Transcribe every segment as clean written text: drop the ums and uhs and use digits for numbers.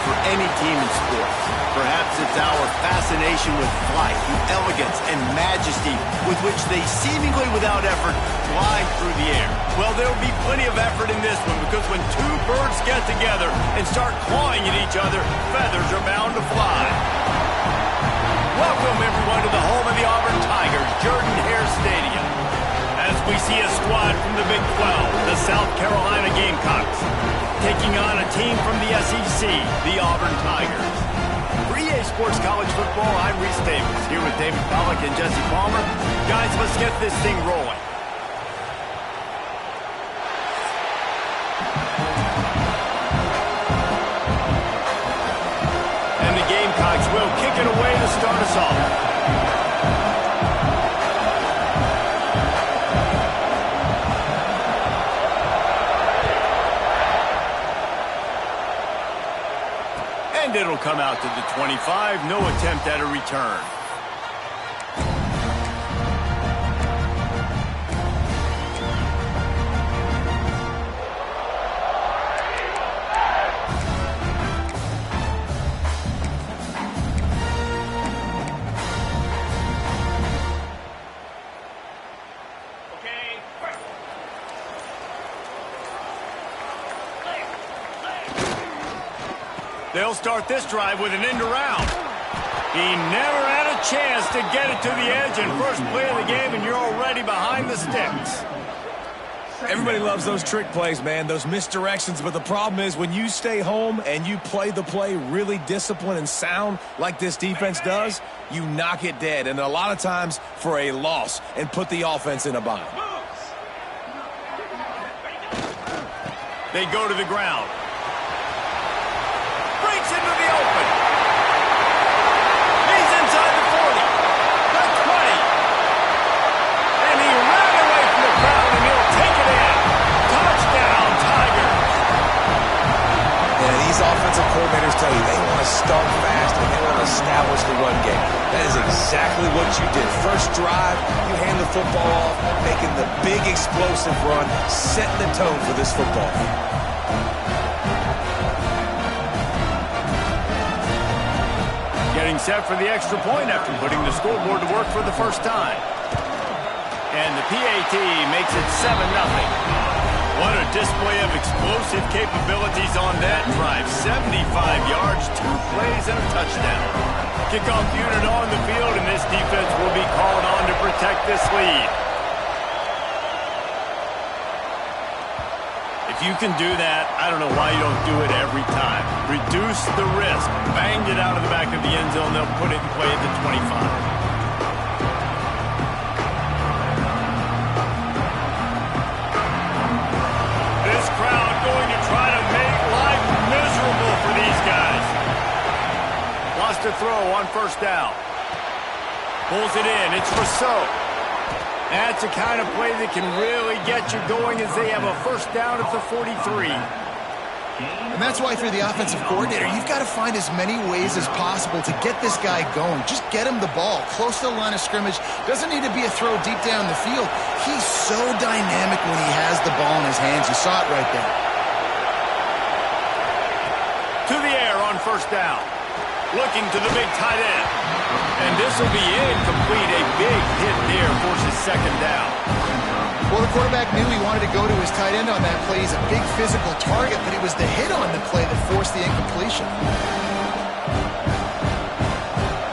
for any team in sports. Perhaps it's our fascination with flight, the elegance and majesty with which they seemingly without effort fly through the air. Well, there will be plenty of effort in this one because when two birds get together and start clawing at each other, feathers are bound to fly. Welcome, everyone, to the home of the Auburn Tigers, Jordan-Hare Stadium. As we see a squad from the Big 12, the South Carolina Gamecocks, taking on a team from the SEC, the Auburn Tigers. For EA Sports College Football, I'm Reese Davis, here with David Pollack and Jesse Palmer. Guys, let's get this thing rolling. And the Gamecocks will kick it away to start us off. And it'll come out to the 25. No attempt at a return. They'll start this drive with an end around. He never had a chance to get it to the edge in first play of the game, and you're already behind the sticks. Everybody loves those trick plays, man, those misdirections, but the problem is when you stay home and you play the play really disciplined and sound like this defense does, you knock it dead, and a lot of times for a loss, and put the offense in a bind. They go to the ground. Breaks into the open. He's inside the 40, the 20. And he ran away from the crowd, and he'll take it in. Touchdown, Tigers. Yeah, these offensive coordinators tell you they want to start fast and they want to establish the run game. That is exactly what you did. First drive, you hand the football off, making the big explosive run, setting the tone for this football. Getting set for the extra point after putting the scoreboard to work for the first time. And the PAT makes it 7-0. What a display of explosive capabilities on that drive. 75 yards, 2 plays, and a touchdown. Kickoff unit on the field, and this defense will be called on to protect this lead. If you can do that, I don't know why you don't do it every time. Reduce the risk. Banged it out of the back of the end zone. They'll put it in play at the 25. This crowd going to try to make life miserable for these guys. Lost a throw on first down. Pulls it in. It's Rousseau. That's the kind of play that can really get you going as they have a first down at the 43. And that's why if you're the offensive coordinator, you've got to find as many ways as possible to get this guy going. Just get him the ball close to the line of scrimmage. Doesn't need to be a throw deep down the field. He's so dynamic when he has the ball in his hands. You saw it right there. To the air on first down. Looking to the big tight end. And this will be incomplete. A big hit there forces second down. Well, the quarterback knew he wanted to go to his tight end on that play. He's a big physical target, but it was the hit on the play that forced the incompletion.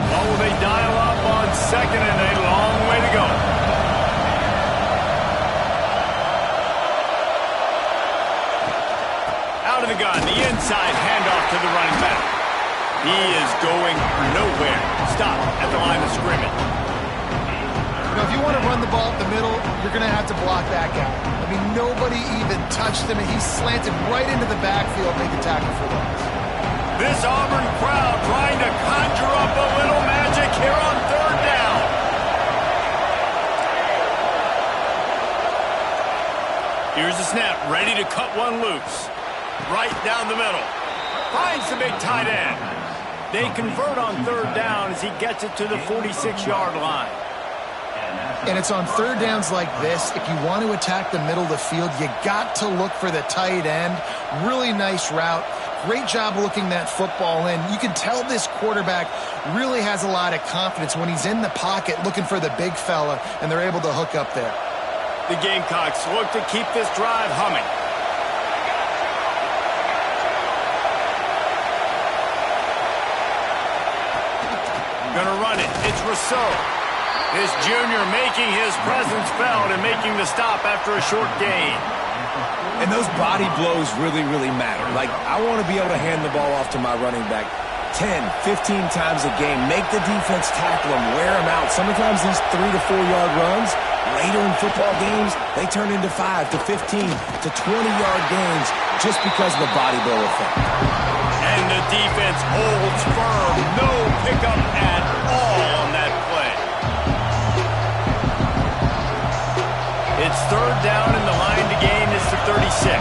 Well, will they dial up on second, and a long way to go. Out of the gun, the inside handoff to the running back. He is going nowhere. Stop at the line of scrimmage. You know, if you want to run the ball up the middle, you're going to have to block that guy. I mean, nobody even touched him, and he slanted right into the backfield, make a tackle for loss. This Auburn crowd trying to conjure up a little magic here on third down. Here's the snap, ready to cut one loose. Right down the middle. Finds the big tight end. They convert on third down as he gets it to the 46-yard line. And it's on third downs like this, if you want to attack the middle of the field, you got to look for the tight end. Really nice route. Great job looking that football in. You can tell this quarterback really has a lot of confidence when he's in the pocket looking for the big fella, and they're able to hook up there. The Gamecocks look to keep this drive humming. Gonna run it. It's Rousseau. This junior making his presence felt and making the stop after a short gain. And those body blows really, really matter. Like, I want to be able to hand the ball off to my running back 10, 15 times a game. Make the defense tackle him, wear him out. Sometimes these 3 to 4 yard runs, later in football games, they turn into 5 to 15 to 20-yard gains just because of the body blow effect. And the defense holds firm. No pickup at all on that play. It's third down, and the line to gain is the 36.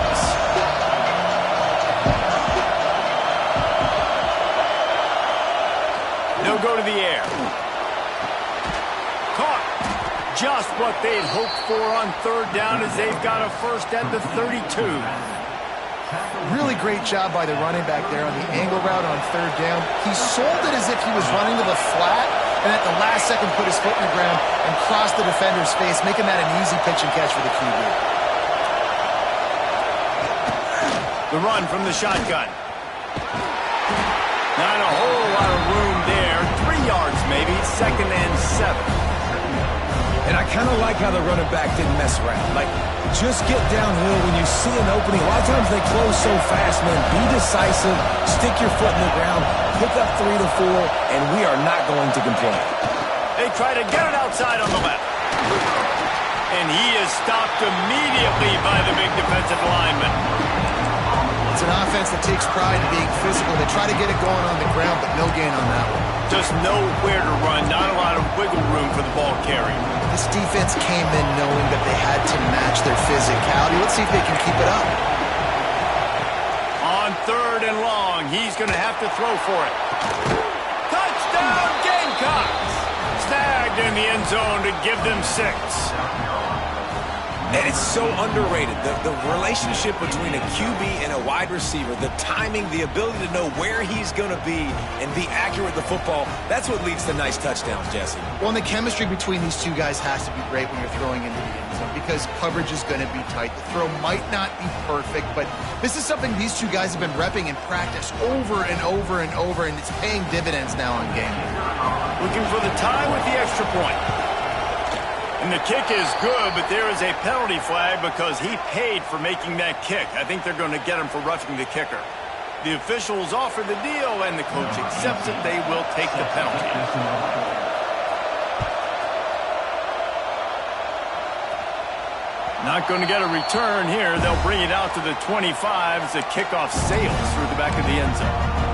They'll go to the air. Caught. Just what they'd hoped for on third down as they've got a first at the 32. Really great job by the running back there on the angle route on third down. He sold it as if he was running to the flat, and at the last second put his foot in the ground and crossed the defender's face, making that an easy pitch and catch for the QB. The run from the shotgun. Not a whole lot of room there. 3 yards maybe, 2nd and 7. And I kind of like how the running back didn't mess around. Like, just get downhill when you see an opening. A lot of times they close so fast, man. Be decisive, stick your foot in the ground, pick up 3 to 4, and we are not going to complain. They try to get it outside on the left. And he is stopped immediately by the big defensive lineman. It's an offense that takes pride in being physical. They try to get it going on the ground, but no gain on that one. Just nowhere to run, not a lot of wiggle room for the ball carrier. This defense came in knowing that they had to match their physicality. Let's see if they can keep it up. On third and long, he's going to have to throw for it. Touchdown, Gamecocks! Snagged in the end zone to give them 6. And it's so underrated. The relationship between a QB and a wide receiver, the timing, the ability to know where he's going to be and be accurate with the football, that's what leads to nice touchdowns, Jesse. Well, and the chemistry between these two guys has to be great when you're throwing into the end zone because coverage is going to be tight. The throw might not be perfect, but this is something these two guys have been repping in practice over and over and over, and it's paying dividends now on game day. Looking for the tie with the extra point. And the kick is good, but there is a penalty flag because he paid for making that kick. I think they're going to get him for roughing the kicker. The officials offer the deal, and the coach accepts it. They will take the penalty. Not going to get a return here. They'll bring it out to the 25 as the kickoff sails through the back of the end zone.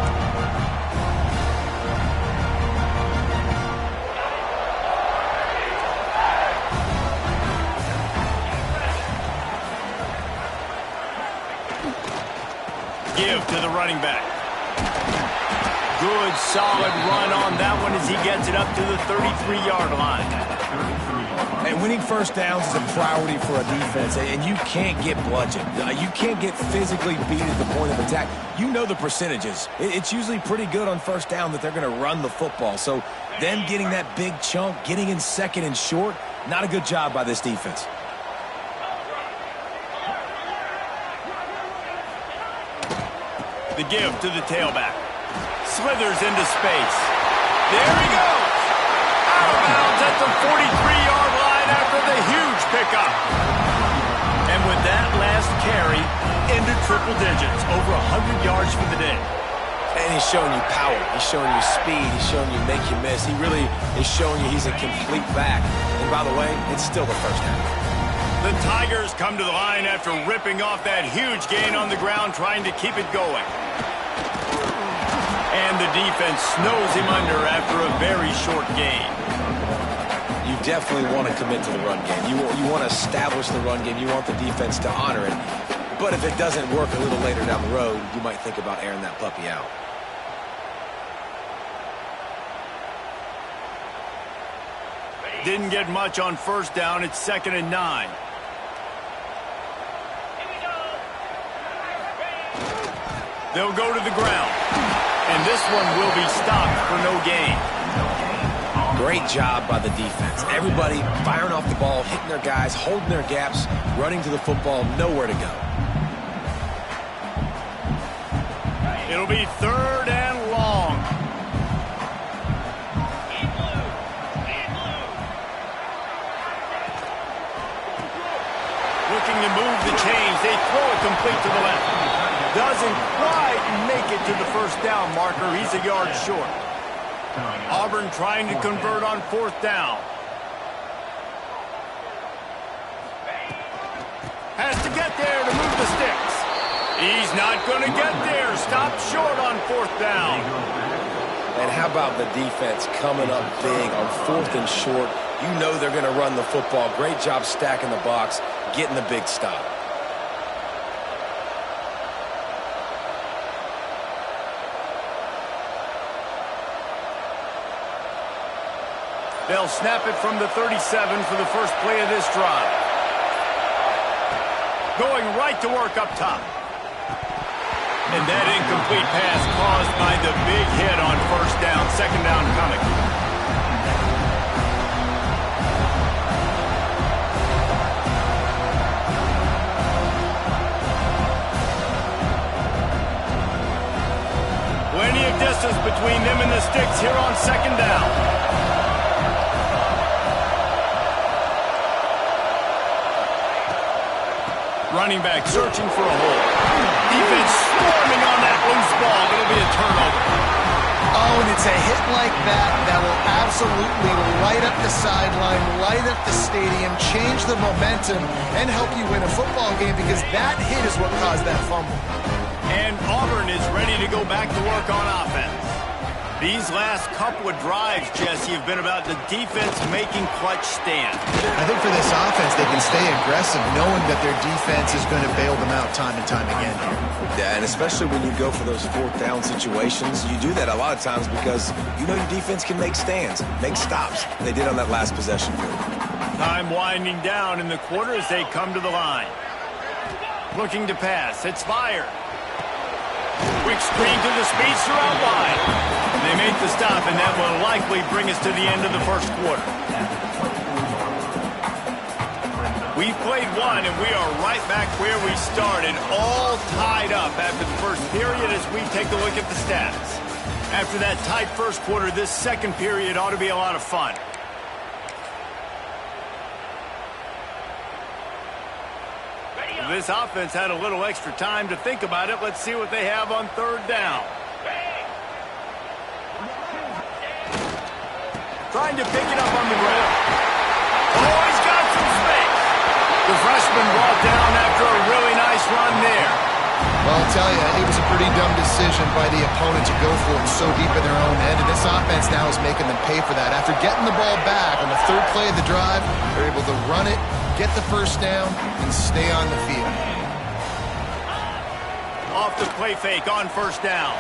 Give to the running back. Good, solid run on that one as he gets it up to the 33-yard line. And winning first downs is a priority for a defense, and you can't get bludgeoned. You can't get physically beat at the point of attack. You know the percentages. It's usually pretty good on first down that they're going to run the football. So them getting that big chunk, getting in second and short, not a good job by this defense. The give to the tailback. Slithers into space. There he goes. Out of bounds at the 43-yard line after the huge pickup. And with that last carry, into triple digits, over 100 yards for the day. And he's showing you power. He's showing you speed. He's showing you make you miss. He really is showing you he's a complete back. And by the way, it's still the first half. The Tigers come to the line after ripping off that huge gain on the ground, trying to keep it going. And the defense snows him under after a very short gain. You definitely want to commit to the run game. You want to establish the run game. You want the defense to honor it. But if it doesn't work a little later down the road, you might think about airing that puppy out. Didn't get much on first down. It's 2nd and 9. They'll go to the ground. And this one will be stopped for no gain. Great job by the defense. Everybody firing off the ball, hitting their guys, holding their gaps, running to the football, nowhere to go. It'll be 3rd and long. Looking to move the chains. They throw it complete to the left. Doesn't quite make it to the first down marker. He's a yard short. Auburn trying to convert on 4th down. Has to get there to move the sticks. He's not going to get there. Stopped short on 4th down. And how about the defense coming up big on 4th and short? You know they're going to run the football. Great job stacking the box, getting the big stop. They'll snap it from the 37 for the first play of this drive. Going right to work up top. And that incomplete pass caused by the big hit on 1st down. 2nd down coming. Plenty of distance between them and the sticks here on 2nd down. Running back searching for a hole. Defense swarming on that loose ball. It'll be a turnover. Oh, and it's a hit like that that will absolutely light up the sideline, light up the stadium, change the momentum, and help you win a football game because that hit is what caused that fumble. And Auburn is ready to go back to work on offense. These last couple of drives, Jesse, have been about the defense making clutch stands. I think for this offense, they can stay aggressive knowing that their defense is going to bail them out time and time again here. Yeah, and especially when you go for those 4th down situations, you do that a lot of times because you know your defense can make stands, make stops. They did on that last possession. Time winding down in the quarter as they come to the line. Looking to pass. It's fired. Quick screen to the speedster out wide. They make the stop, and that will likely bring us to the end of the first quarter. We've played one, and we are right back where we started, all tied up after the first period as we take a look at the stats. After that tight first quarter, this second period ought to be a lot of fun. This offense had a little extra time to think about it. Let's see what they have on 3rd down. Trying to pick it up on the ground. Oh, he's got some space. The freshman brought down after a really nice run there. Well, I'll tell you, it was a pretty dumb decision by the opponent to go for it so deep in their own end, and this offense now is making them pay for that. After getting the ball back on the 3rd play of the drive, they're able to run it, get the 1st down, and stay on the field. Off the play fake on 1st down.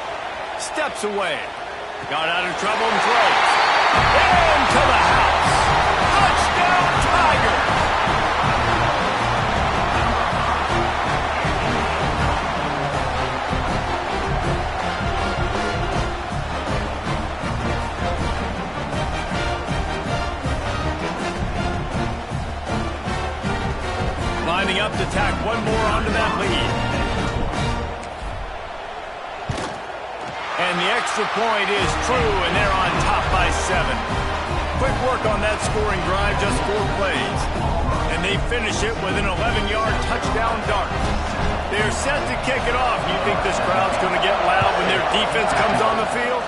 Steps away. Got out of trouble and throws. Into the house. Touchdown, Tiger. Lining up to tack one more onto that lead. And the extra point is true, and they're on top by 7. Quick work on that scoring drive, just 4 plays. And they finish it with an 11-yard touchdown dart. They're set to kick it off. You think this crowd's going to get loud when their defense comes on the field?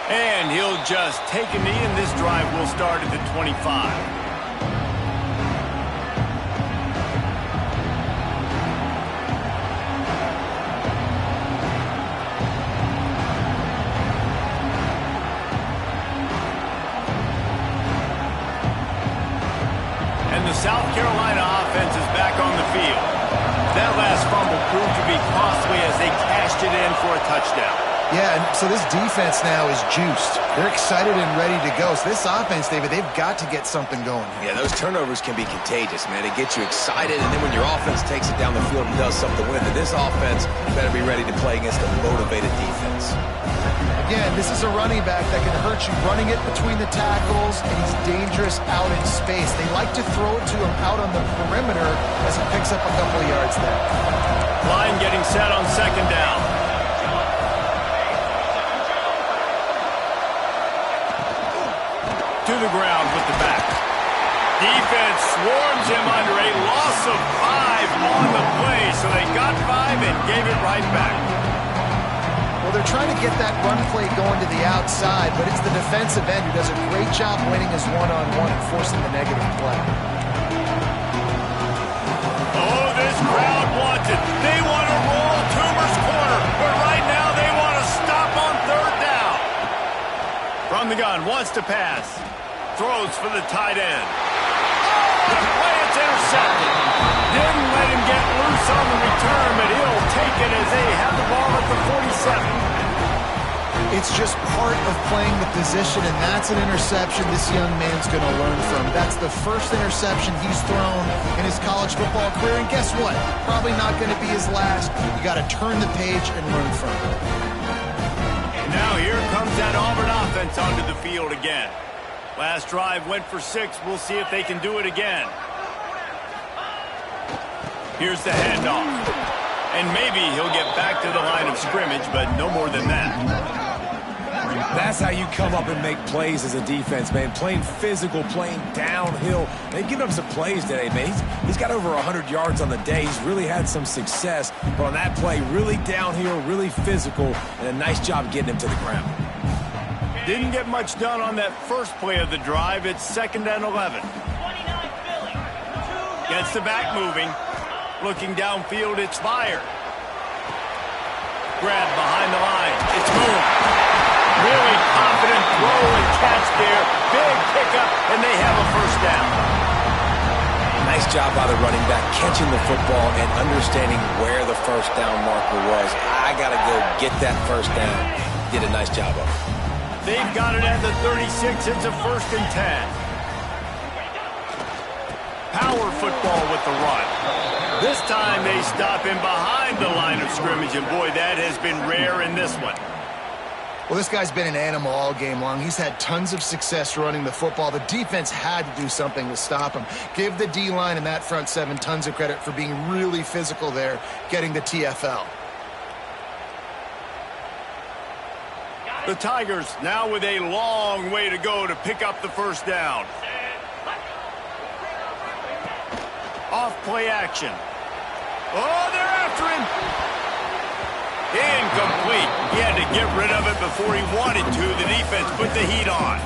And he'll just take a knee, and this drive will start at the 25. South Carolina offense is back on the field. That last fumble proved to be costly as they cashed it in for a touchdown. Yeah, and so this defense now is juiced. They're excited and ready to go. So this offense, David, they've got to get something going. Yeah, those turnovers can be contagious, man. It gets you excited, and then when your offense takes it down the field and does something with it, this offense better be ready to play against a motivated defense. Again, this is a running back that can hurt you running it between the tackles, and he's dangerous out in space. They like to throw it to him out on the perimeter as he picks up a couple of yards there. Line getting set on second down. To the ground with the back. Defense swarms him under a loss of 5 on the play, so they got 5 and gave it right back. Well, they're trying to get that run play going to the outside, but it's the defensive end who does a great job winning his one-on-one and forcing the negative play. Oh, this crowd wants it. They want to roll Toomer's corner, but right now they want to stop on third down. From the gun, wants to pass. Throws for the tight end. Oh, the play, it's intercepted. Didn't let him get loose on the return, but he'll take it as they have the ball at the 47. It's just part of playing the position, and that's an interception this young man's going to learn from. That's the first interception he's thrown in his college football career, and guess what? Probably not going to be his last. You got to turn the page and learn from it. And now here comes that Auburn offense onto the field again. Last drive went for 6. We'll see if they can do it again. Here's the handoff. And maybe he'll get back to the line of scrimmage, but no more than that. That's how you come up and make plays as a defense, man. Playing physical, playing downhill. They've given up some plays today, man. He's got over 100 yards on the day. He's really had some success. But on that play, really downhill, really physical, and a nice job getting him to the ground. Didn't get much done on that first play of the drive. It's 2nd and 11. Gets the back moving. Looking downfield, it's fired. Grab behind the line. It's moved. Really confident throw and catch there. Big pickup, and they have a first down. Nice job by the running back, catching the football and understanding where the first down marker was. I got to go get that first down. Did a nice job of it. They've got it at the 36. It's a 1st and 10. Power football with the run. This time they stop him behind the line of scrimmage, and boy, that has been rare in this one. Well, this guy's been an animal all game long. He's had tons of success running the football. The defense had to do something to stop him. Give the D-line and that front 7 tons of credit for being really physical there, getting the TFL. The Tigers now with a long way to go to pick up the first down. Off play action. Oh, they're after him. Incomplete. He had to get rid of it before he wanted to. The defense put the heat on.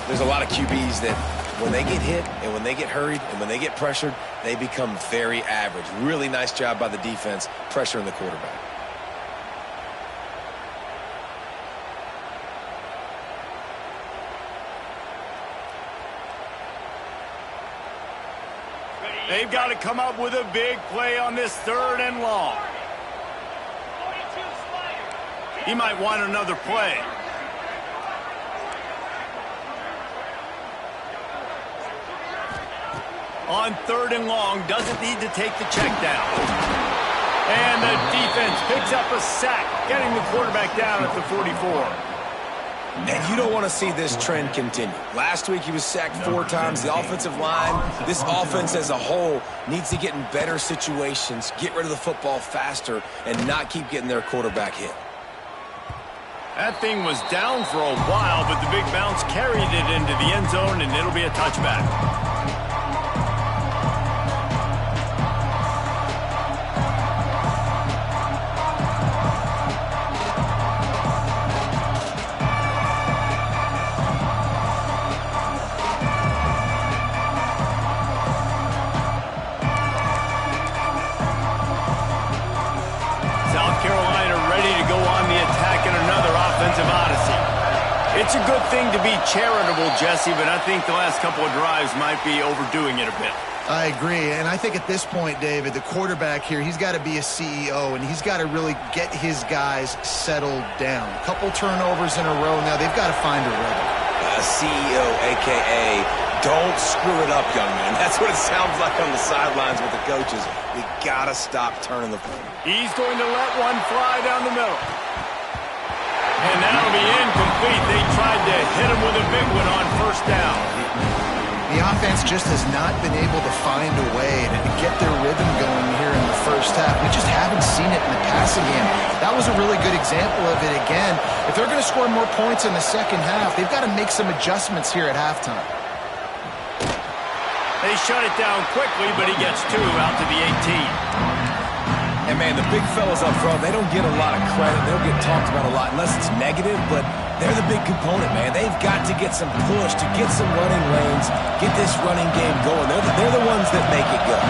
There's a lot of QBs that when they get hit and when they get hurried and when they get pressured, they become very average. Really nice job by the defense pressuring the quarterback. They've got to come up with a big play on this 3rd and long. He might want another play. On 3rd and long, doesn't need to take the check down. And the defense picks up a sack, getting the quarterback down at the 44. And you don't want to see this trend continue. Last week he was sacked 4 times. The offensive line, this offense as a whole, needs to get in better situations, get rid of the football faster, and not keep getting their quarterback hit. That thing was down for a while, but the big bounce carried it into the end zone, and it'll be a touchback. It's a good thing to be charitable, Jesse, but I think the last couple of drives might be overdoing it a bit. I agree, and I think at this point, David, the quarterback here, he's got to be a CEO, and he's got to really get his guys settled down. A couple turnovers in a row now. They've got to find a rhythm. A CEO, a.k.a. don't screw it up, young man. That's what it sounds like on the sidelines with the coaches. We got to stop turning the ball. He's going to let one fly down the middle. And that'll be incomplete. They tried to hit him with a big one on first down. The offense just has not been able to find a way to get their rhythm going here in the first half. We just haven't seen it in the passing game. That was a really good example of it again. If they're going to score more points in the second half, they've got to make some adjustments here at halftime. They shut it down quickly, but he gets two out to the 18. And, man, the big fellas up front, they don't get a lot of credit. They'll get talked about a lot unless it's negative, but they're the big component, man. They've got to get some push, to get some running lanes, get this running game going. They're the ones that make it go.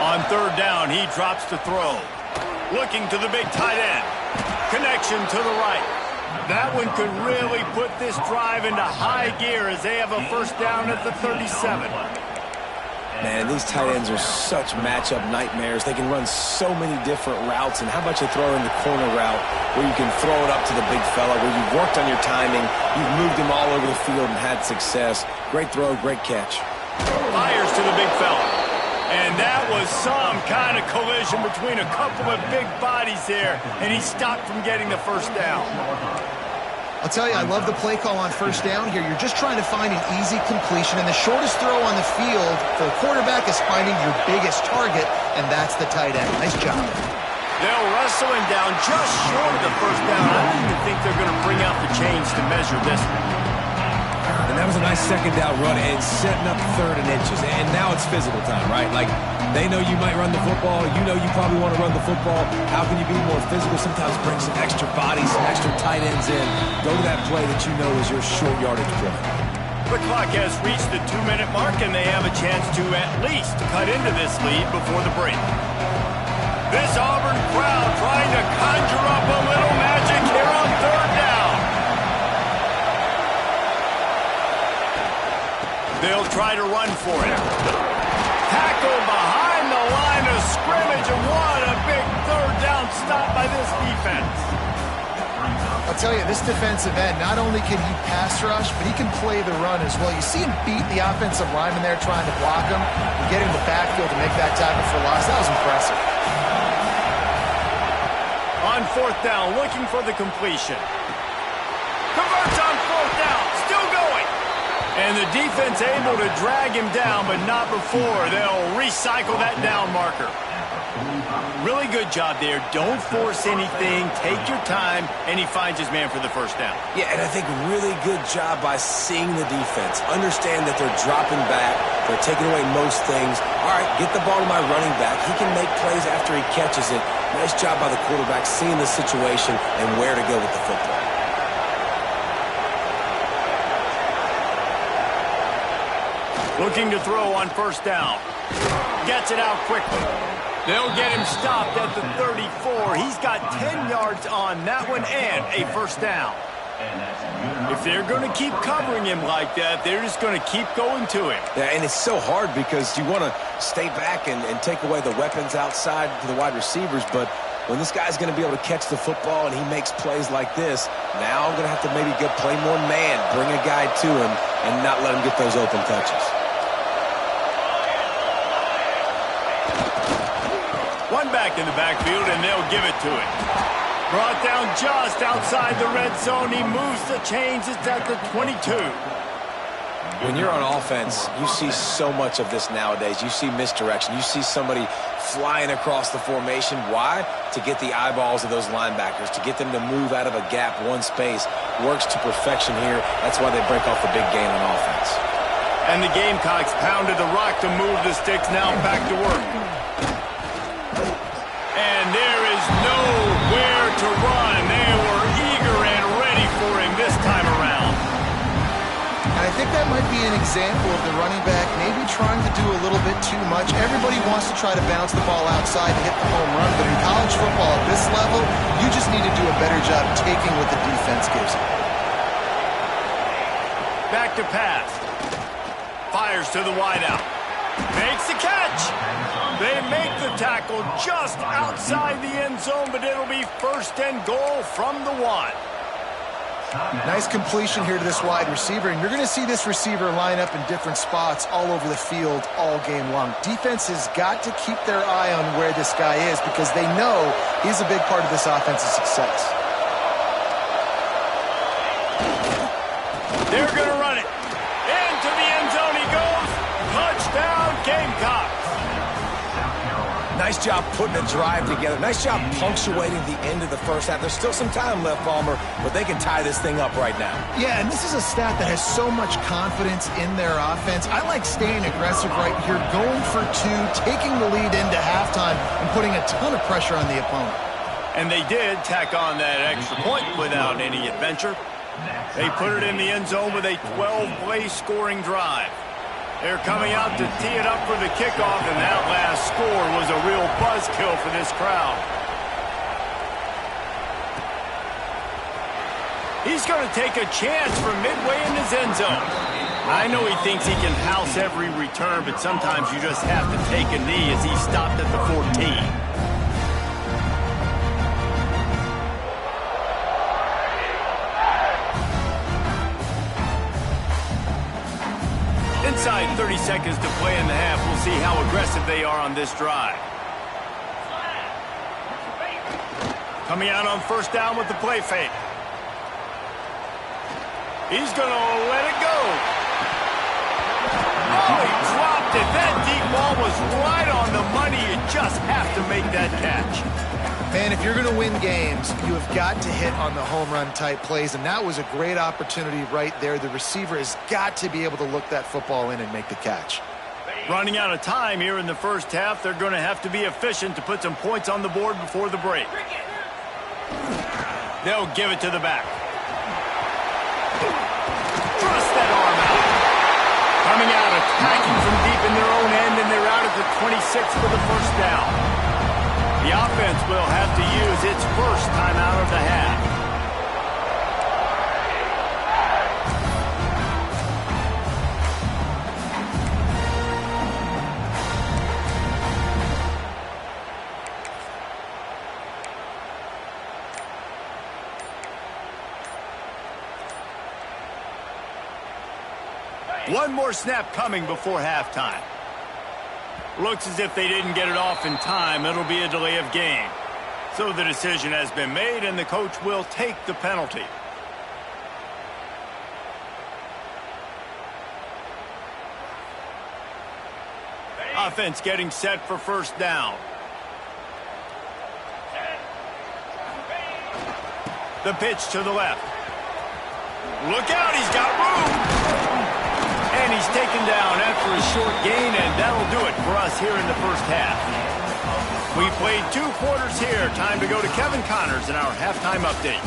On third down, he drops to throw. Looking to the big tight end. Connection to the right. That one could really put this drive into high gear as they have a first down at the 37. Man, these tight ends are such matchup nightmares. They can run so many different routes, and how about you throw in the corner route where you can throw it up to the big fella, where you've worked on your timing, you've moved him all over the field and had success. Great throw, great catch. Fires to the big fella. And that was some kind of collision between a couple of big bodies there, and he stopped from getting the first down. I'll tell you, I love the play call on first down here. You're just trying to find an easy completion, and the shortest throw on the field for the quarterback is finding your biggest target, and that's the tight end. Nice job. They'll wrestle him down just short of the first down. I don't even think they're going to bring out the chains to measure this one. And that was a nice second down run and setting up third and inches. And now it's physical time, right? Like, they know you might run the football. You know you probably want to run the football. How can you be more physical? Sometimes bring some extra bodies, some extra tight ends in. Go to that play that you know is your short yardage play. The clock has reached the 2-minute mark, and they have a chance to at least cut into this lead before the break. This Auburn crowd trying to conjure up a little magic here on third down. They'll try to run for it. Tackle behind the line of scrimmage, and what a big third down stop by this defense. I'll tell you, this defensive end, not only can he pass rush, but he can play the run as well. You see him beat the offensive lineman there trying to block him and get him the backfield to make that tackle for loss. That was impressive. On fourth down, looking for the completion. Converts on fourth down, still going. And the defense able to drag him down, but not before they'll recycle that down marker. Really good job there. Don't force anything. Take your time, and he finds his man for the first down. Yeah, and I think really good job by seeing the defense. Understand that they're dropping back. They're taking away most things. All right, get the ball to my running back. He can make plays after he catches it. Nice job by the quarterback seeing the situation and where to go with the football. Looking to throw on first down. Gets it out quickly. They'll get him stopped at the 34. He's got 10 yards on that one and a first down. If they're going to keep covering him like that, they're just going to keep going to him. Yeah, and it's so hard because you want to stay back and take away the weapons outside to the wide receivers, but when this guy's going to be able to catch the football and he makes plays like this, now I'm going to have to maybe play more man, bring a guy to him, and not let him get those open touches. One back in the backfield, and they'll give it to him. Brought down just outside the red zone. He moves the chains. It's at the 22. When you're on offense, you see so much of this nowadays. You see misdirection. You see somebody flying across the formation. Why? To get the eyeballs of those linebackers, to get them to move out of a gap, one space. Works to perfection here. That's why they break off the big gain on offense. And the Gamecocks pounded the rock to move the sticks. Now back to work. And there is nowhere to run. They were eager and ready for him this time around. And I think think that might be an example of the running back maybe trying to do a little bit too much. Everybody wants to try to bounce the ball outside to hit the home run, but in college football at this level, you just need to do a better job taking what the defense gives you. Back to pass. Fires to the wideout. Makes the catch. They make the tackle just outside the end zone, but it'll be 1st and goal from the 1. Nice completion here to this wide receiver, and you're going to see this receiver line up in different spots all over the field all game long. Defense has got to keep their eye on where this guy is because they know he's a big part of this offense's success. They're going to run it. Into the end zone he goes. Touchdown, Gamecocks. Nice job putting a drive together. Nice job punctuating the end of the first half. There's still some time left, Palmer, but they can tie this thing up right now. Yeah, and this is a stat that has so much confidence in their offense. I like staying aggressive right here, going for 2, taking the lead into halftime, and putting a ton of pressure on the opponent. And they did tack on that extra point without any adventure. They put it in the end zone with a 12-play scoring drive. They're coming out to tee it up for the kickoff, and that last score was a real buzzkill for this crowd. He's going to take a chance from midway in his end zone. I know he thinks he can house every return, but sometimes you just have to take a knee as he stopped at the 14. Inside 30 seconds to play in the half. We'll see how aggressive they are on this drive. Coming out on 1st down with the play fake. He's going to let it go. Oh, he dropped it. That deep ball was right on the money. You just have to make that catch. Man, if you're going to win games, you have got to hit on the home run type plays, and that was a great opportunity right there. The receiver has got to be able to look that football in and make the catch. Running out of time here in the first half, they're going to have to be efficient to put some points on the board before the break. They'll give it to the back. Thrust that arm out. Coming out, attacking from deep in their own end, and they're out at the 26 for the 1st down. The offense will have to use its first timeout of the half. One more snap coming before halftime. Looks as if they didn't get it off in time. It'll be a delay of game. So the decision has been made, and the coach will take the penalty. Offense getting set for 1st down. The pitch to the left. Look out, he's got room. And he's taken down after a short gain, and that'll do it for us here in the first half. We played 2 quarters here. Time to go to Kevin Connors in our halftime update.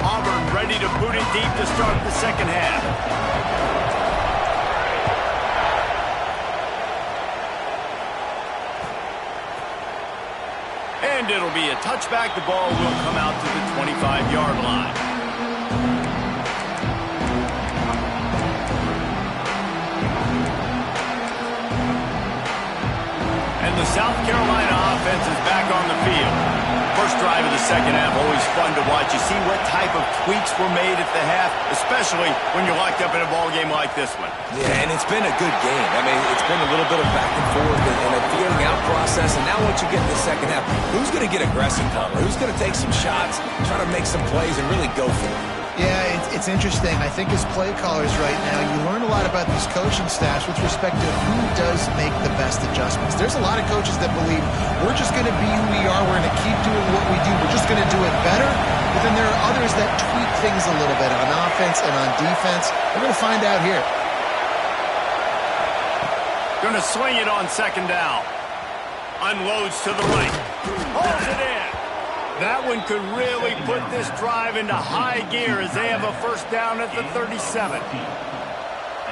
Auburn ready to boot it deep to start the second half. And it'll be a touchback. The ball will come out to the 25-yard line. And the South Carolina offense is back on the field. First drive of the second half, always fun to watch. You see what type of tweaks were made at the half, especially when you're locked up in a ball game like this one. Yeah, and it's been a good game. I mean, it's been a little bit of back and forth and a feeling out process. And now once you get to the second half, who's going to get aggressive, Palmer? Who's going to take some shots, try to make some plays, and really go for it? Yeah, it's interesting. I think as play callers right now, you learn a lot about these coaching staffs with respect to who does make the best adjustments. There's a lot of coaches that believe we're just going to be who we are. We're going to keep doing what we do. We're just going to do it better. But then there are others that tweak things a little bit on offense and on defense. We're going to find out here. Going to swing it on 2nd down. Unloads to the right. Holds it in. That one could really put this drive into high gear as they have a first down at the 37.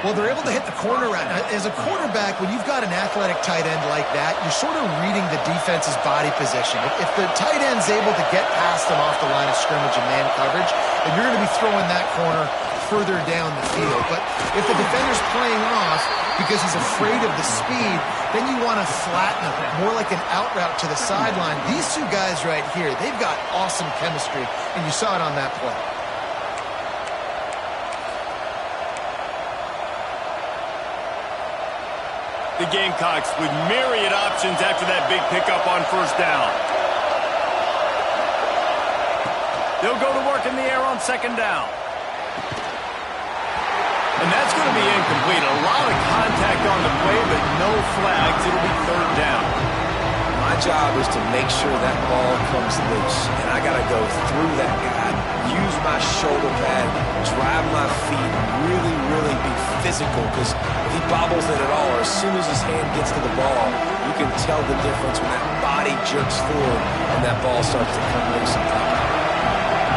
Well, they're able to hit the corner route. As a quarterback, when you've got an athletic tight end like that, you're sort of reading the defense's body position. If the tight end's able to get past them off the line of scrimmage and man coverage, then you're going to be throwing that corner further down the field. But if the defender's playing off because he's afraid of the speed, then you want to flatten him, more like an out route to the sideline. These two guys right here, they've got awesome chemistry, and you saw it on that play. The Gamecocks with myriad options after that big pickup on first down. They'll go to work in the air on second down. And that's going to be incomplete. A lot of contact on the play, but no flags. It'll be third down. My job is to make sure that ball comes loose, and I got to go through that guy, use my shoulder pad, drive my feet, really be physical, because if he bobbles it at all, or as soon as his hand gets to the ball, you can tell the difference when that body jerks forward and that ball starts to come loose and pop out.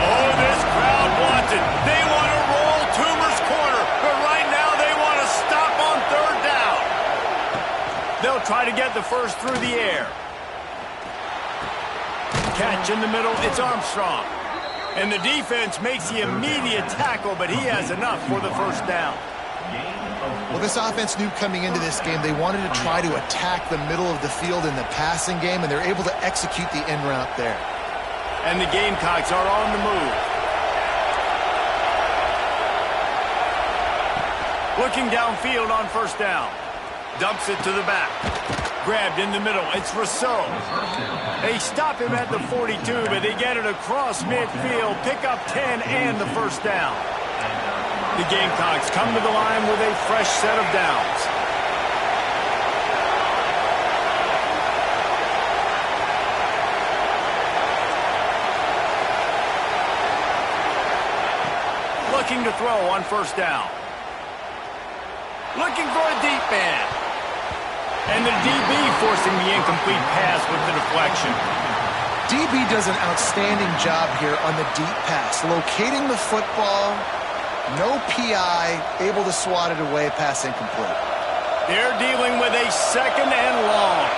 Oh, this crowd wants it. They want to roll Toomer's corner, but right now they want to stop on third down. They'll try to get the first through the air. Catch in the middle, it's Armstrong. And the defense makes the immediate tackle, but he has enough for the first down. Well, this offense knew coming into this game they wanted to try to attack the middle of the field in the passing game, and they're able to execute the in route there. And the Gamecocks are on the move. Looking downfield on first down. Dumps it to the back. Grabbed in the middle. It's Rousseau. They stop him at the 42, but they get it across midfield. Pick up 10 and the first down. The Gamecocks come to the line with a fresh set of downs. Looking to throw on first down. Looking for a deep man. And the DB forcing the incomplete pass with the deflection. DB does an outstanding job here on the deep pass. Locating the football, no PI, able to swat it away, pass incomplete. They're dealing with a second and long.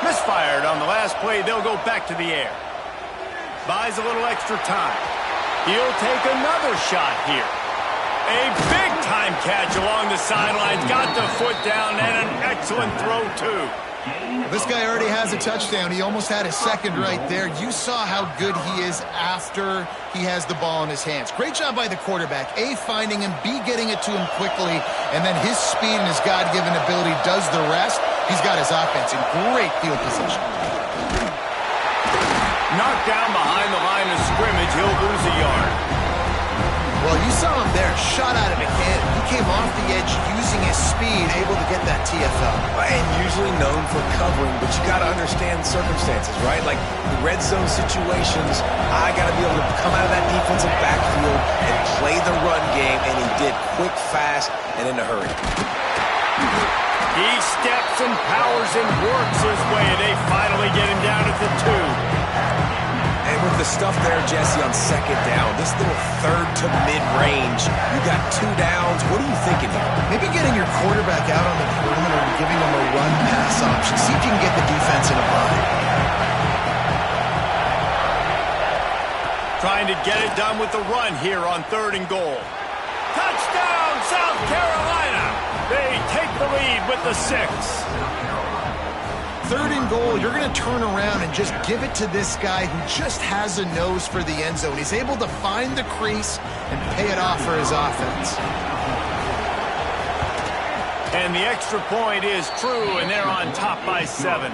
Misfired on the last play. They'll go back to the air. Buys a little extra time. He'll take another shot here. A big-time catch along the sidelines. Got the foot down and an excellent throw, too. This guy already has a touchdown. He almost had a second right there. You saw how good he is after he has the ball in his hands. Great job by the quarterback. A, finding him. B, getting it to him quickly. And then his speed and his God-given ability does the rest. He's got his offense in great field position. Knocked down behind the line of scrimmage. He'll lose a yard. Well, you saw him there, shot out of a cannon. He came off the edge using his speed, able to get that TFL. And usually known for covering, but you got to understand the circumstances, right? Like the red zone situations, I got to be able to come out of that defensive backfield and play the run game, and he did quick, fast, and in a hurry. He steps and powers and works his way. They finally get him down at the 2. And with the stuff there, Jesse, on second down, this little third to mid-range, you got 2 downs. What are you thinking here? Maybe getting your quarterback out on the perimeter and giving him a run-pass option. See if you can get the defense in a bind. Trying to get it done with the run here on 3rd and goal. Touchdown, South Carolina! They take the lead with the 6. 3rd and goal, you're going to turn around and just give it to this guy who just has a nose for the end zone. He's able to find the crease and pay it off for his offense. And the extra point is true, and they're on top by 7.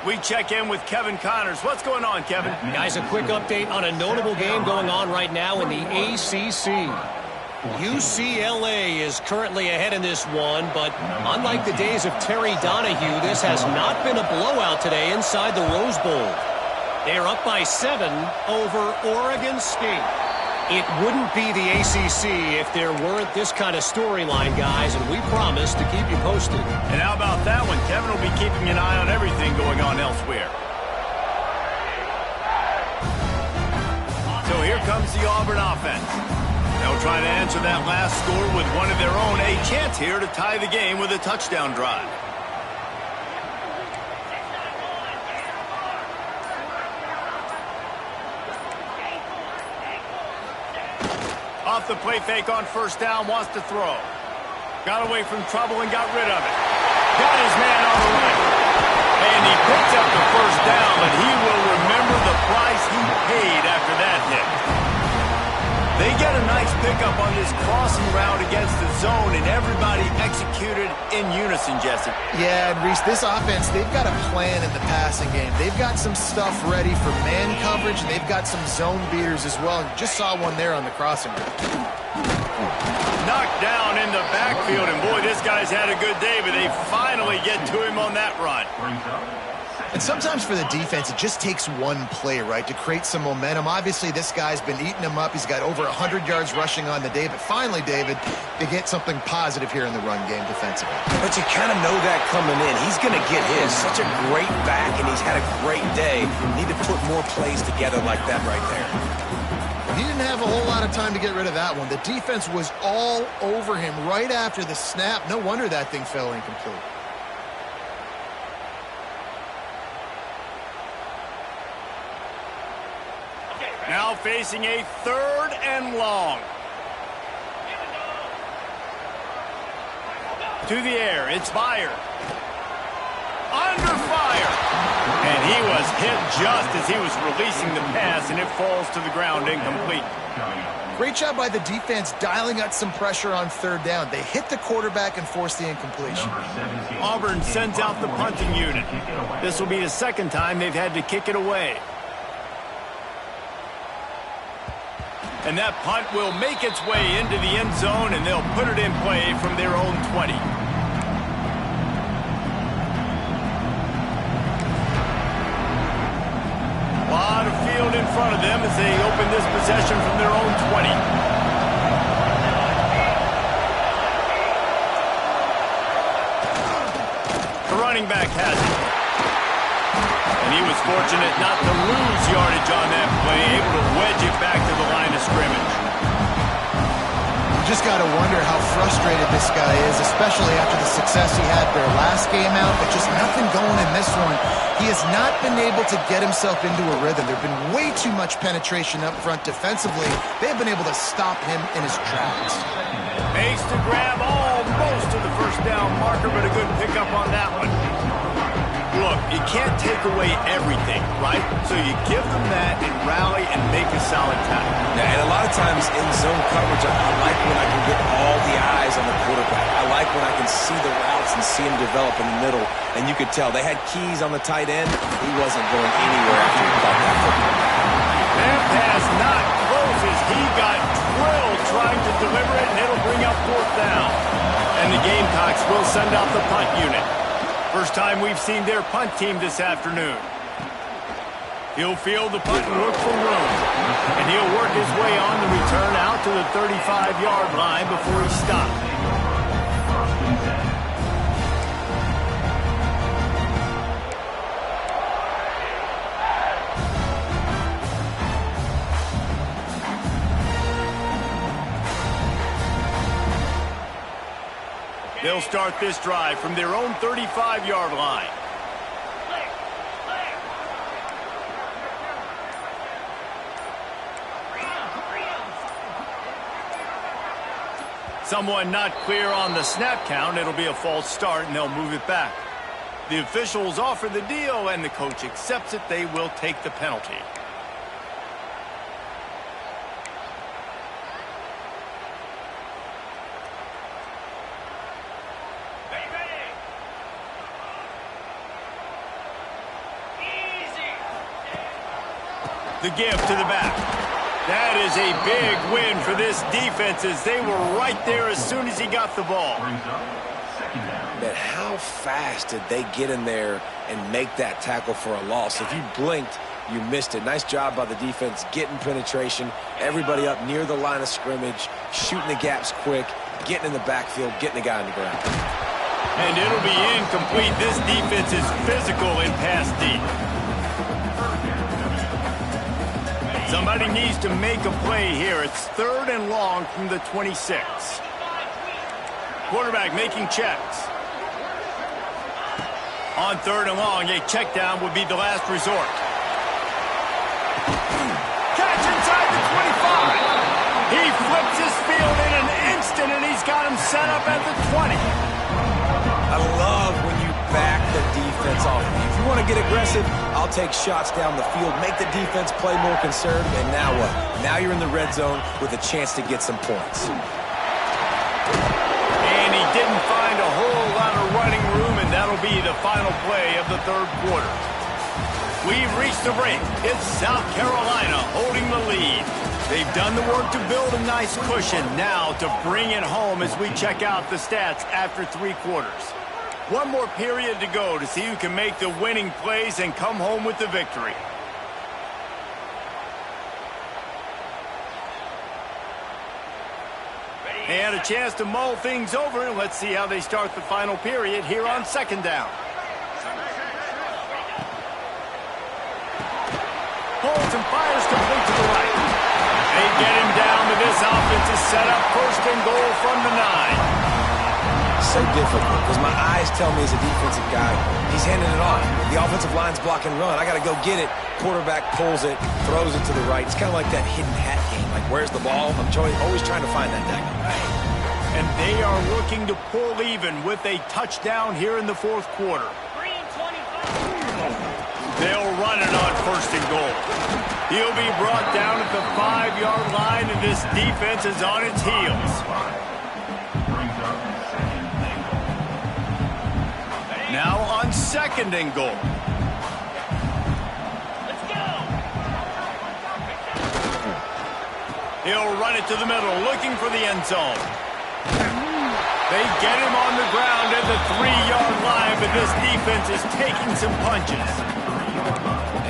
We check in with Kevin Connors. What's going on, Kevin? Guys, a quick update on a notable game going on right now in the ACC. UCLA is currently ahead in this one, but unlike the days of Terry Donahue, this has not been a blowout today inside the Rose Bowl. They are up by 7 over Oregon State. It wouldn't be the ACC if there weren't this kind of storyline, guys, and we promise to keep you posted. And how about that one? Kevin will be keeping an eye on everything going on elsewhere. So here comes the Auburn offense. They'll try to answer that last score with one of their own. A chance here to tie the game with a touchdown drive. Off the play fake on first down, wants to throw. Got away from trouble and got rid of it. Got his man on the right. And he picks up the first down, but he will remember the price he paid after that hit. They get a nice pickup on this crossing route against the zone, and everybody executed in unison, Jesse. Yeah, and Reese, this offense, they've got a plan in the passing game. They've got some stuff ready for man coverage, and they've got some zone beaters as well. And just saw one there on the crossing route. Knocked down in the backfield, and boy, this guy's had a good day, but they finally get to him on that run. And sometimes for the defense, it just takes one play, right, to create some momentum. Obviously, this guy's been eating them up. He's got over 100 yards rushing on the day. But finally, David, they get something positive here in the run game defensively. But you kind of know that coming in. He's going to get his. Such a great back, and he's had a great day. Need to put more plays together like that right there. He didn't have a whole lot of time to get rid of that one. The defense was all over him right after the snap. No wonder that thing fell incomplete. Now facing a 3rd and long. To the air, it's Byer. Under fire. And he was hit just as he was releasing the pass, and it falls to the ground incomplete. Great job by the defense dialing out some pressure on 3rd down. They hit the quarterback and forced the incompletion. Auburn sends out the punting unit. This will be the 2nd time they've had to kick it away. And that punt will make its way into the end zone, and they'll put it in play from their own 20. A lot of field in front of them as they open this possession from their own 20. The running back has it. And he was fortunate not to lose yardage on that play, able to wedge it back to the line of scrimmage. You just got to wonder how frustrated this guy is, especially after the success he had their last game out, but just nothing going in this one. He has not been able to get himself into a rhythm. There have been way too much penetration up front defensively. They've been able to stop him in his tracks. Makes to grab almost to the first down marker, but a good pickup on that one. Look, you can't take away everything, right? So you give them that and rally and make a solid tackle. Yeah, and a lot of times in zone coverage, I like when I can get all the eyes on the quarterback. I like when I can see the routes and see him develop in the middle. And you could tell they had keys on the tight end. He wasn't going anywhere after he caught that football. That pass not close as he got drilled trying to deliver it, and it'll bring up 4th down. And the Gamecocks will send out the punt unit. First time we've seen their punt team this afternoon. He'll field the punt and look for room. And he'll work his way on the return out to the 35-yard line before he stops. They'll start this drive from their own 35-yard line. Someone not clear on the snap count. It'll be a false start, and they'll move it back. The officials offer the deal, and the coach accepts it. They will take the penalty. The give to the back. That is a big win for this defense as they were right there as soon as he got the ball. But how fast did they get in there and make that tackle for a loss? If you blinked, you missed it. Nice job by the defense getting penetration. Everybody up near the line of scrimmage, shooting the gaps quick, getting in the backfield, getting the guy on the ground. And it'll be incomplete. This defense is physical in pass deep. Somebody needs to make a play here. It's 3rd and long from the 26. Quarterback making checks. On 3rd and long, a check down would be the last resort. Catch inside the 25. He flips his field in an instant, and he's got him set up at the 20. I love when you back the defense off. If you want to get aggressive, I'll take shots down the field, make the defense play more conservative, and now what? Now you're in the red zone with a chance to get some points. And he didn't find a whole lot of running room, and that'll be the final play of the 3rd quarter. We've reached the break. It's South Carolina holding the lead. They've done the work to build a nice cushion. Now to bring it home as we check out the stats after 3 quarters. One more period to go to see who can make the winning plays and come home with the victory. And a chance to mull things over. Let's see how they start the final period here on 2nd down. Holds and fires complete to the right. They get him down, but this offense is set up 1st and goal from the 9. So difficult because my eyes tell me as a defensive guy, he's handing it off. The offensive line's blocking run. I got to go get it. Quarterback pulls it, throws it to the right. It's kind of like that hidden hat game. Like, where's the ball? I'm always trying to find that guy. And they are looking to pull even with a touchdown here in the 4th quarter. They'll run it on 1st and goal. He'll be brought down at the 5-yard line, and this defense is on its heels. Now on 2nd and goal. Let's go. He'll run it to the middle, looking for the end zone. They get him on the ground at the 3-yard line, but this defense is taking some punches.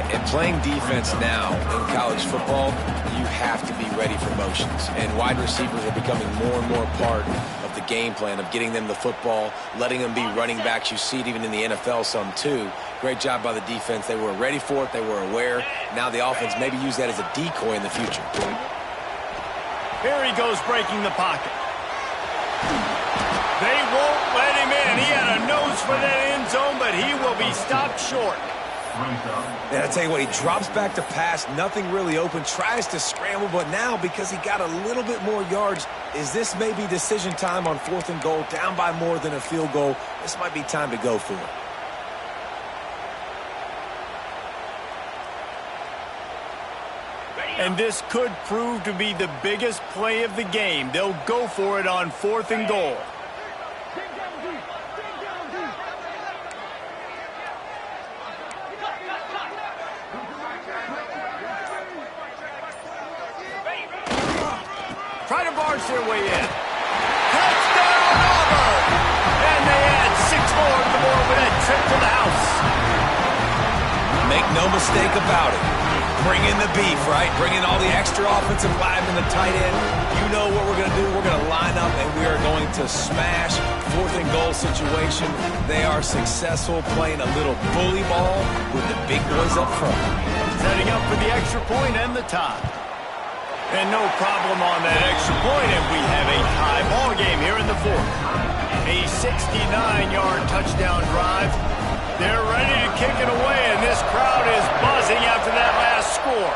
And playing defense now in college football, you have to be ready for motions. And wide receivers are becoming more and more a part of the game plan of getting them the football, letting them be running backs. You see it even in the NFL some too. Great job by the defense. They were ready for it. They were aware. Now the offense maybe use that as a decoy in the future. Here he goes breaking the pocket. They won't let him in. He had a nose for that end zone, but he will be stopped short. And I tell you what, he drops back to pass, nothing really open, tries to scramble, but now because he got a little bit more yards, is this maybe decision time on 4th and goal, down by more than a field goal? This might be time to go for it. And this could prove to be the biggest play of the game. They'll go for it on 4th and goal. Try to barge their way in. Touchdown, Auburn! And they add 6 more to the board with that trip to the house. Make no mistake about it. Bring in the beef, right? Bring in all the extra offensive linemen, the tight end. You know what we're going to do. We're going to line up, and we are going to smash 4th and goal situation. They are successful playing a little bully ball with the big boys up front. Setting up for the extra point and the tie. And no problem on that extra point, and we have a tie ball game here in the 4th. A 69-yard touchdown drive. They're ready to kick it away, and this crowd is buzzing after that last score.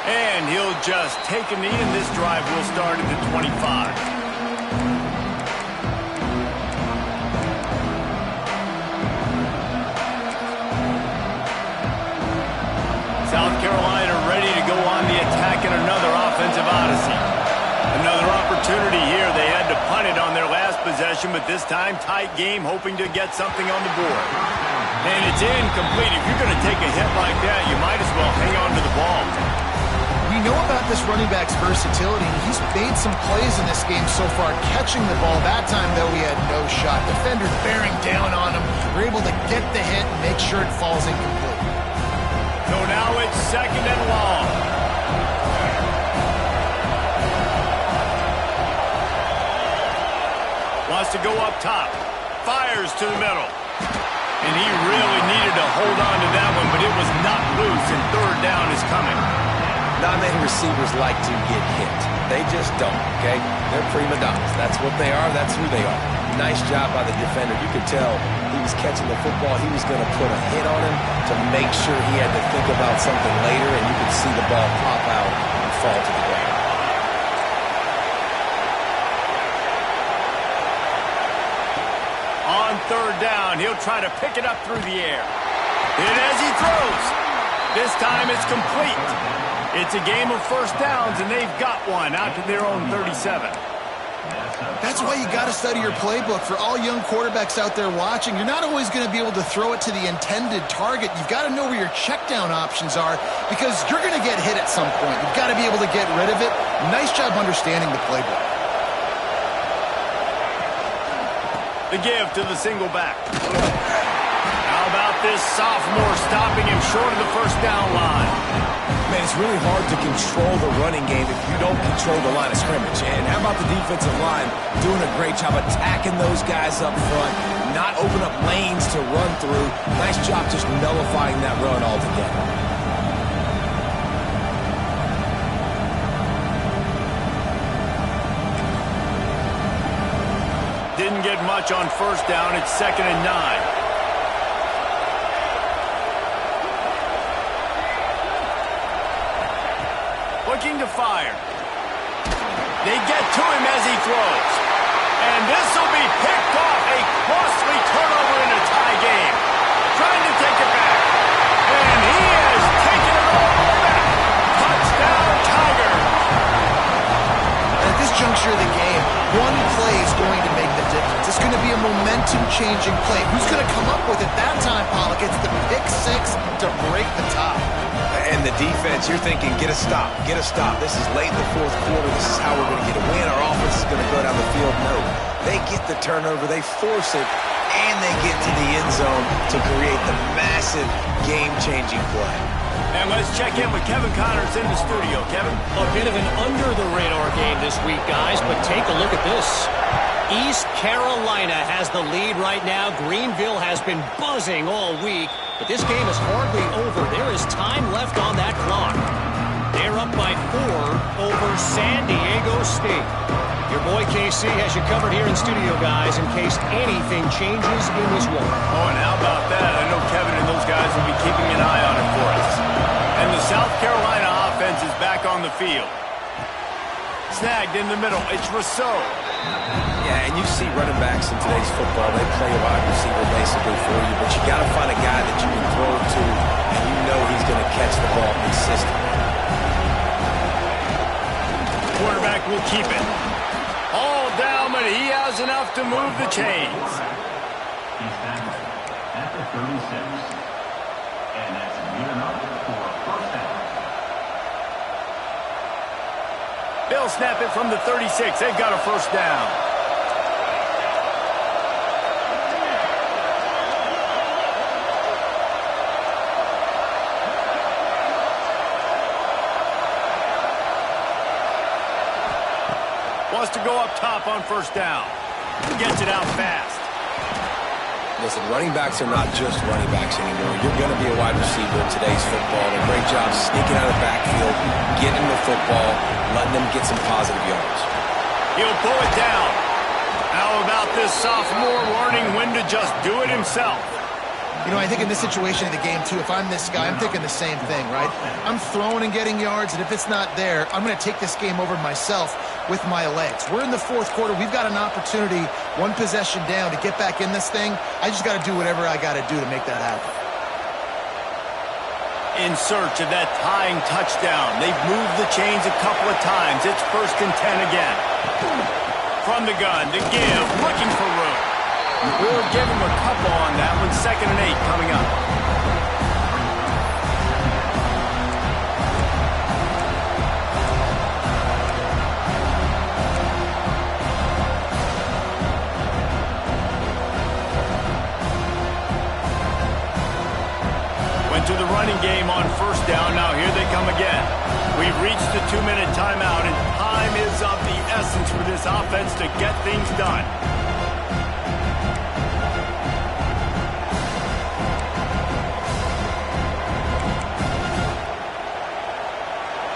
And he'll just take a knee, and this drive will start at the 25. South Carolina ready to go on the attack in another offensive odyssey. Another opportunity here. They had to punt it on their last possession, but this time tight game, hoping to get something on the board. And it's incomplete. If you're going to take a hit like that, you might as well hang on to the ball. We we know about this running back's versatility. He's made some plays in this game so far, catching the ball. That time, though, he had no shot. Defenders bearing down on him. We're able to get the hit and make sure it falls incomplete. So now it's 2nd and long. Wants to go up top. Fires to the middle. And he really needed to hold on to that one, but it was not loose, and 3rd down is coming. Not many receivers like to get hit. They just don't, okay? They're prima donnas. That's what they are. That's who they are. Nice job by the defender. You could tell he was catching the football. He was going to put a hit on him to make sure he had to think about something later, and you could see the ball pop out and fall to the ground. On 3rd down, he'll try to pick it up through the air. And as he throws, this time it's complete. It's a game of 1st downs, and they've got one out to their own 37. That's why you got to study your playbook. For all young quarterbacks out there watching, you're not always going to be able to throw it to the intended target. You've got to know where your check down options are because you're going to get hit at some point. You've got to be able to get rid of it. Nice job understanding the playbook. The give to the single back. How about this sophomore stopping him short of the 1st down line? Man, it's really hard to control the running game if you don't control the line of scrimmage. And how about the defensive line doing a great job attacking those guys up front, not open up lanes to run through. Nice job just nullifying that run altogether. Didn't get much on 1st down. It's 2nd and 9. Looking to fire. They get to him as he throws. And this will be picked off. A costly turnover in a tie game. Trying to take it back. And he has taken it all back. Touchdown, Tigers. At this juncture of the game, one play is going to make the difference. It's going to be a momentum-changing play. Who's going to come up with it that time, Pollock? It's the pick 6 to break the tie. And the defense, you're thinking, get a stop, get a stop. This is late in the 4th quarter. This is how we're going to get a win. Our offense is going to go down the field. No, they get the turnover, they force it, and they get to the end zone to create the massive game-changing play. And let's check in with Kevin Connors in the studio. Kevin? A bit of an under-the-radar game this week, guys, but take a look at this. East Carolina has the lead right now. Greenville has been buzzing all week, but this game is hardly over. There is time left on that clock. They're up by 4 over San Diego State. Your boy KC has you covered here in studio, guys, in case anything changes in this one. Oh, and how about that? I know Kevin and those guys will be keeping an eye on it for us. And the South Carolina offense is back on the field. Snagged in the middle. It's Rousseau. Yeah, and you see running backs in today's football, they play a wide receiver basically for you, but you got to find a guy that you can throw it to, and you know he's going to catch the ball consistently. Quarterback will keep it. All down, but he has enough to move the chains. He's tackled at the 36, and that's good enough for a 1st down. They'll snap it from the 36. They've got a 1st down. Wants to go up top on 1st down. Gets it out fast. Listen, running backs are not just running backs anymore. You're going to be a wide receiver in today's football. A great job sneaking out of the backfield, getting the football, letting them get some positive yards. He'll pull it down. How about this sophomore learning when to just do it himself? You know, I think in this situation of the game, too, if I'm this guy, I'm thinking the same thing, right? I'm throwing and getting yards, and if it's not there, I'm going to take this game over myself with my legs. We're in the 4th quarter. We've got an opportunity, one possession down, to get back in this thing. I just got to do whatever I got to do to make that happen. In search of that tying touchdown. They've moved the chains a couple of times. It's 1st and 10 again. From the gun, to give, looking for room. We'll give him a couple on that one. 2nd and 8 coming up. Onto the running game on first down. Now here they come again. We've reached the 2-minute timeout, and time is of the essence for this offense to get things done.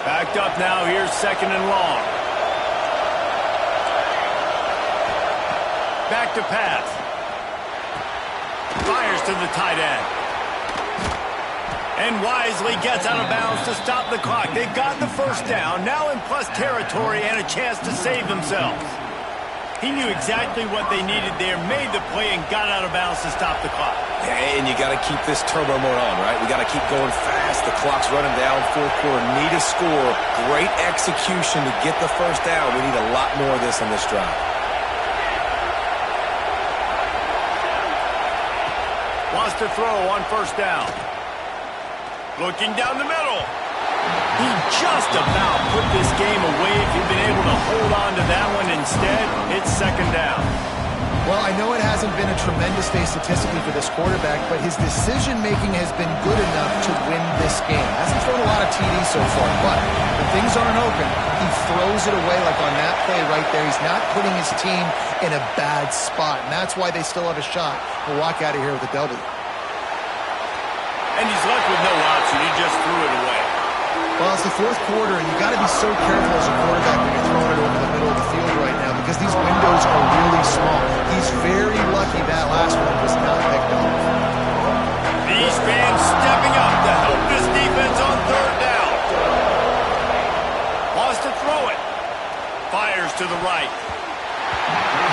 Backed up now. Here's second and long. Back to pass. Fires to the tight end. And wisely gets out of bounds to stop the clock. They've got the first down, now in plus territory and a chance to save themselves. He knew exactly what they needed there, made the play, and got out of bounds to stop the clock. And you got to keep this turbo mode on, right? We got to keep going fast. The clock's running down, fourth quarter. Need a score. Great execution to get the first down. We need a lot more of this on this drive. Wants to throw on first down. Looking down the middle. He just about put this game away if he'd been able to hold on to that one. Instead, it's second down. Well, I know it hasn't been a tremendous day statistically for this quarterback, but his decision-making has been good enough to win this game. Hasn't thrown a lot of TDs so far, but when things aren't open, he throws it away like on that play right there. He's not putting his team in a bad spot, and that's why they still have a shot to walk out of here with a W. And he's left with no option. He just threw it away. Well, it's the fourth quarter, and you got to be so careful as a quarterback when you're throwing it over the middle of the field right now because these windows are really small. He's very lucky that last one was not picked off. These fans stepping up to help this defense on third down. Wants to throw it. Fires to the right.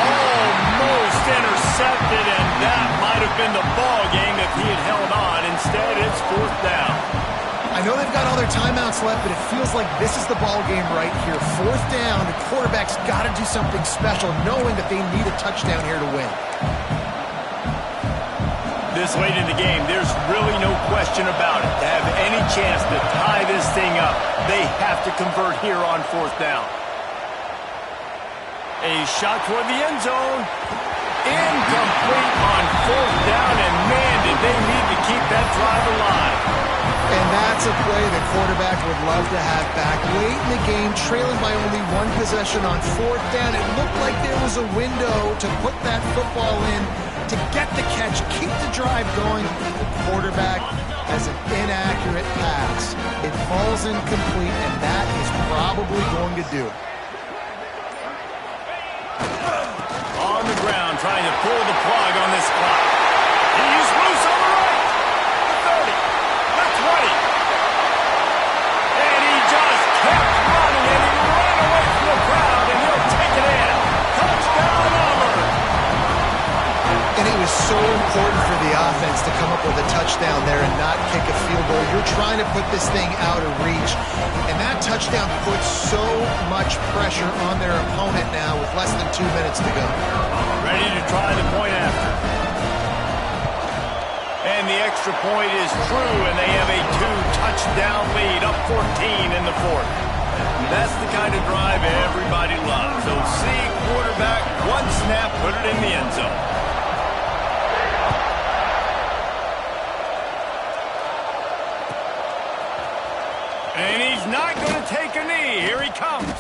Almost intercepted, and that might have been the ball game if he had held on. Instead, it's fourth down. I know they've got all their timeouts left, but it feels like this is the ball game right here. Fourth down, the quarterback's got to do something special, knowing that they need a touchdown here to win. This late in the game, there's really no question about it. To have any chance to tie this thing up, they have to convert here on fourth down. A shot toward the end zone. Incomplete on fourth down, and man, did they need to keep that drive alive. And that's a play the quarterback would love to have back. Late in the game, trailing by only one possession on fourth down, it looked like there was a window to put that football in, to get the catch, keep the drive going. The quarterback has an inaccurate pass. It falls incomplete, and that is probably going to do it. On the ground, trying to pull the plug on this clock. He's loose on the right. The 30, the 20. And he just kept running, and he ran away from the crowd, and he'll take it in. Touchdown, Auburn. And it was so important for the offense to come up with a touchdown there and not kick a field goal. You're trying to put this thing out of reach, and that touchdown puts so much pressure on their opponent now with less than 2 minutes to go. Ready to try the point after. And the extra point is true, and they have a 2-touchdown lead, up 14 in the fourth. That's the kind of drive everybody loves. So see quarterback, one snap, put it in the end zone. And he's not going to take a knee. Here he comes.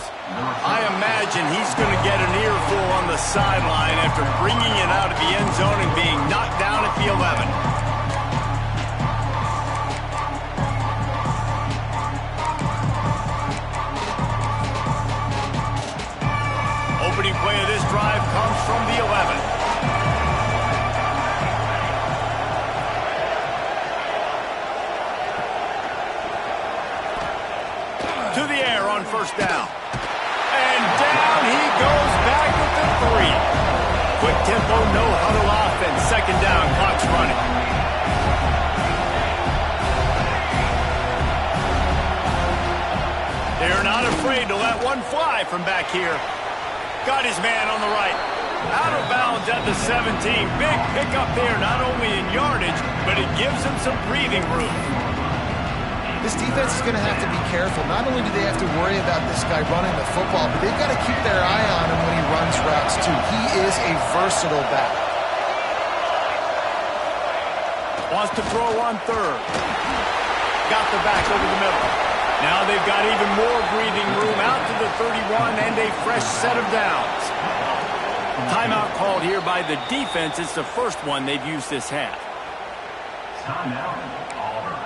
I imagine he's going to get an earful on the sideline after bringing it out of the end zone and being knocked down at the 11. Opening play of this drive comes from the 11. To the air on first down. And down he goes back with the 3. Quick tempo, no huddle offense. Second down, clock's running. They're not afraid to let one fly from back here. Got his man on the right. Out of bounds at the 17. Big pickup there, not only in yardage, but it gives him some breathing room. This defense is going to have to be careful. Not only do they have to worry about this guy running the football, but they've got to keep their eye on him when he runs routes, too. He is a versatile back. Wants to throw on third. got the back over the middle. Now they've got even more breathing room out to the 31 and a fresh set of downs. Timeout called here by the defense. It's the first one they've used this half. Timeout, Auburn.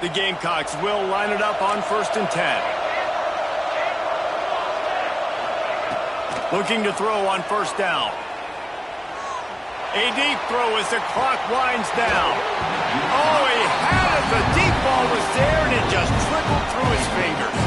The Gamecocks will line it up on 1st and 10. Looking to throw on 1st down. A deep throw as the clock winds down. Oh, he had it. The deep ball was there, and it just trickled through his fingers.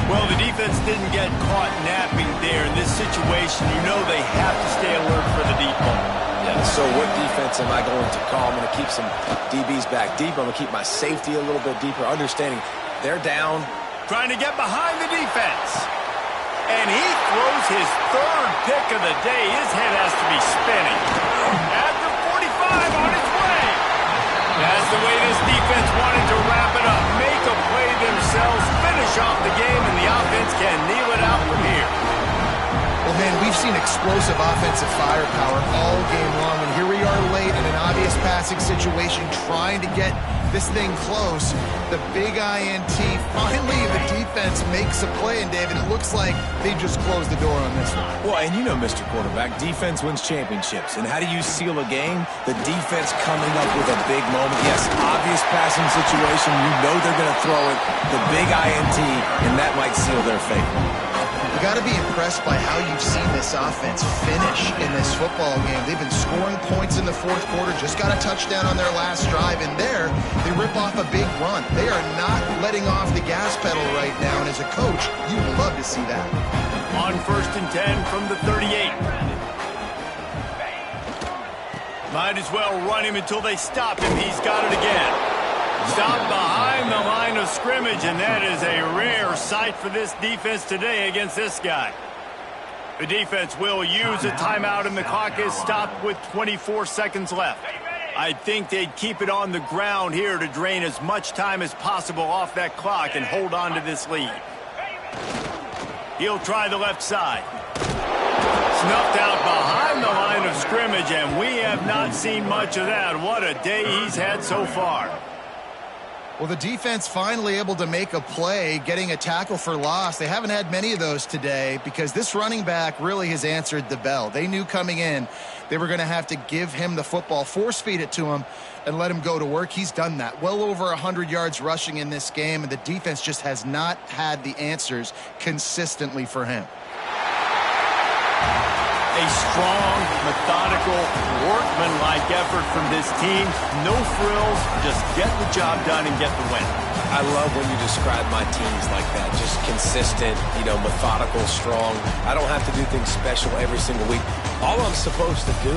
Well, the defense didn't get caught napping there. In this situation, you know they have to stay alert for the deep ball. Yeah, so what defense am I going to call? I'm going to keep some DBs back deep. I'm going to keep my safety a little bit deeper, understanding they're down. Trying to get behind the defense. And he throws his 3rd pick of the day. His head has to be spinning. At the 45 on its way. That's the way this defense wanted to wrap it up. Make a play themselves, finish off the game, and the offense can kneel it out from here. Well, man, we've seen explosive offensive firepower all game long, and here we are late in an obvious passing situation trying to get this thing close. The big INT, finally the defense makes a play, and David, it looks like they just closed the door on this one. Well, and you know, Mr. Quarterback, defense wins championships. And how do you seal a game? The defense coming up with a big moment. Yes, obvious passing situation. You know they're going to throw it. The big INT, and that might seal their fate. You got to be impressed by how you've seen this offense finish in this football game. They've been scoring points in the 4th quarter, just got a touchdown on their last drive, and there they rip off a big run. They are not letting off the gas pedal right now, and as a coach, you love to see that. On 1st and 10 from the 38. Might as well run him until they stop him. He's got it again. Stop behind the line of scrimmage, and that is a rare sight for this defense today against this guy. The defense will use a timeout, and the clock is stopped with 24 seconds left. I think they'd keep it on the ground here to drain as much time as possible off that clock and hold on to this lead. He'll try the left side. Snuffed out behind the line of scrimmage, and we have not seen much of that. What a day he's had so far. Well, the defense finally able to make a play, getting a tackle for loss. They haven't had many of those today because this running back really has answered the bell. They knew coming in they were going to have to give him the football, force feed it to him, and let him go to work. He's done that. Well over 100 yards rushing in this game, and the defense just has not had the answers consistently for him. A strong, methodical, workman-like effort from this team. No frills, just get the job done and get the win. I love when you describe my teams like that. Just consistent, methodical, strong. I don't have to do things special every single week. All I'm supposed to do